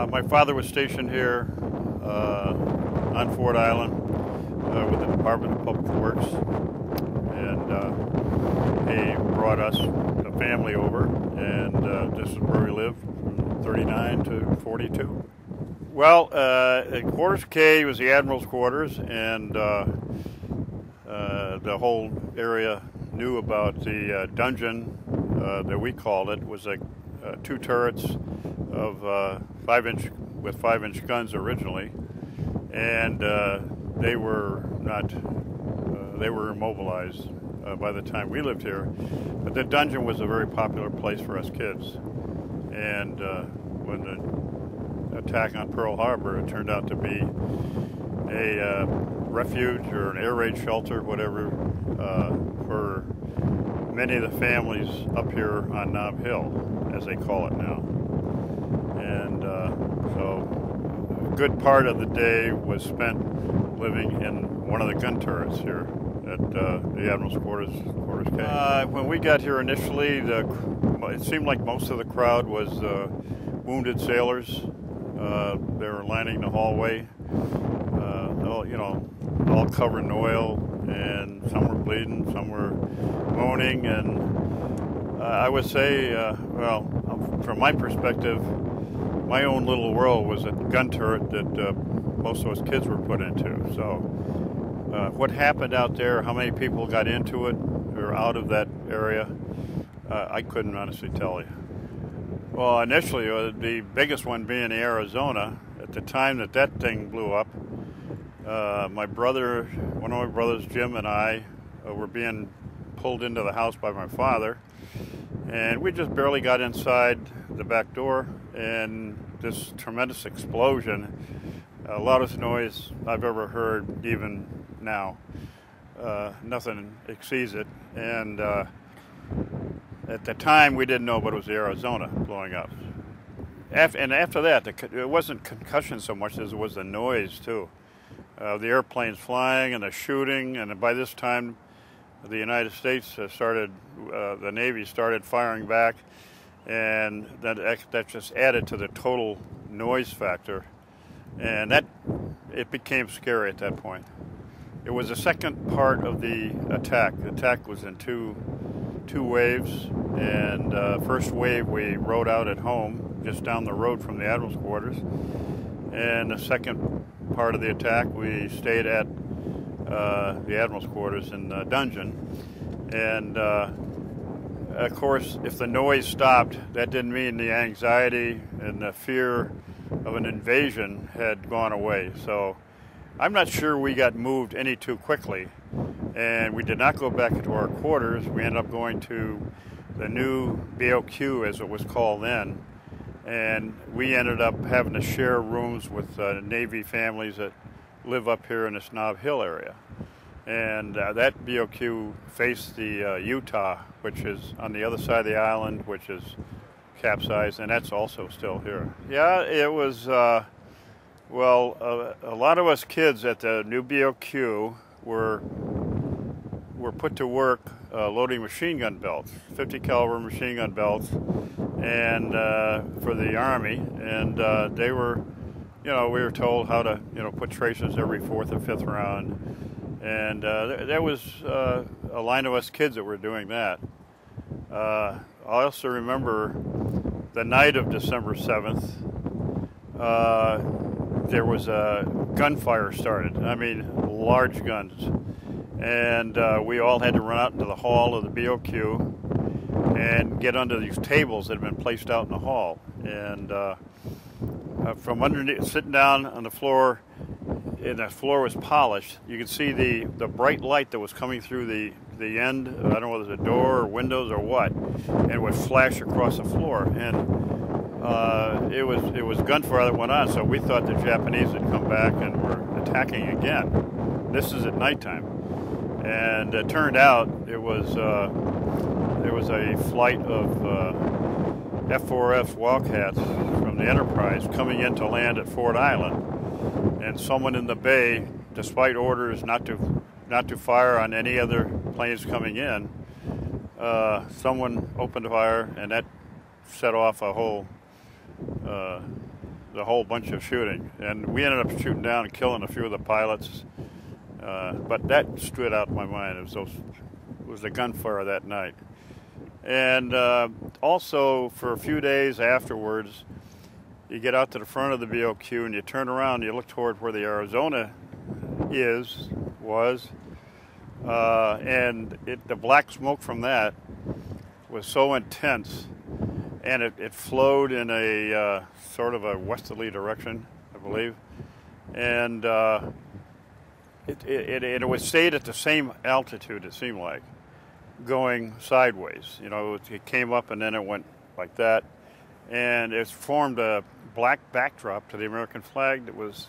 My father was stationed here on Ford Island with the Department of Public Works, and he brought us, the family, over, and this is where we lived from 39 to 42. Well, Quarters K was the Admiral's quarters, and the whole area knew about the dungeon that we called it. Was like two turrets of 5-inch with 5-inch guns originally, and they were not they were immobilized by the time we lived here. But the dungeon was a very popular place for us kids, and when the attack on Pearl Harbor, it turned out to be a refuge or an air raid shelter, whatever, for many of the families up here on Nob Hill, as they call it now. And so a good part of the day was spent living in one of the gun turrets here at the Admiral's Quarters K. When we got here initially, it seemed like most of the crowd was wounded sailors. They were lining the hallway, all covered in oil, and some were bleeding, some were moaning, and I would say, from my perspective, my own little world was a gun turret that most of us kids were put into. So what happened out there, how many people got into it or out of that area, I couldn't honestly tell you. Well, initially, the biggest one being Arizona. At the time that thing blew up, one of my brothers, Jim, and I were being pulled into the house by my father, and we just barely got inside the back door, and this tremendous explosion, loudest noise I've ever heard, even now. Nothing exceeds it, and at the time, we didn't know, but it was the Arizona blowing up. And after that, it wasn't concussion so much as it was the noise, too. The airplanes flying and the shooting, and by this time, the United States the Navy started firing back, and that just added to the total noise factor. And it became scary at that point. It was the second part of the attack. The attack was in two waves, and first wave we rode out at home just down the road from the Admiral's quarters, and the second part of the attack we stayed at the Admiral's quarters in the dungeon. And of course, if the noise stopped, that didn't mean the anxiety and the fear of an invasion had gone away. So I'm not sure we got moved any too quickly, and we did not go back into our quarters. We ended up going to the new BOQ, as it was called then, and we ended up having to share rooms with Navy families that live up here in this Nob Hill area. And that BOQ faced the Utah, which is on the other side of the island, which is capsized, and that's also still here. Yeah, it was, a lot of us kids at the new BOQ were put to work loading machine gun belts, 50 caliber machine gun belts, and for the Army, and they were, we were told how to, put tracers every 4th or 5th round, and there was a line of us kids that were doing that. I also remember the night of December 7th, there was a gunfire started. I mean, large guns. And we all had to run out into the hall of the BOQ and get under these tables that had been placed out in the hall. And from underneath, sitting down on the floor, and the floor was polished, you could see the bright light that was coming through the end, I don't know whether it was a door or windows or what, and it would flash across the floor. And it was gunfire that went on, so we thought the Japanese had come back and were attacking again. This is at nighttime. And it turned out there was a flight of F-4F Wildcats from the Enterprise coming in to land at Ford Island, and someone in the bay, despite orders not to fire on any other planes coming in, someone opened fire, and that set off the a whole bunch of shooting, and we ended up shooting down and killing a few of the pilots. But that stood out in my mind. It was the gunfire that night. And also, for a few days afterwards, you get out to the front of the BOQ and you turn around and you look toward where the Arizona was, and the black smoke from that was so intense, and it flowed in a sort of a westerly direction, I believe, and it was stayed at the same altitude, it seemed like, going sideways. You know, it came up and then it went like that, and it formed a black backdrop to the American flag that was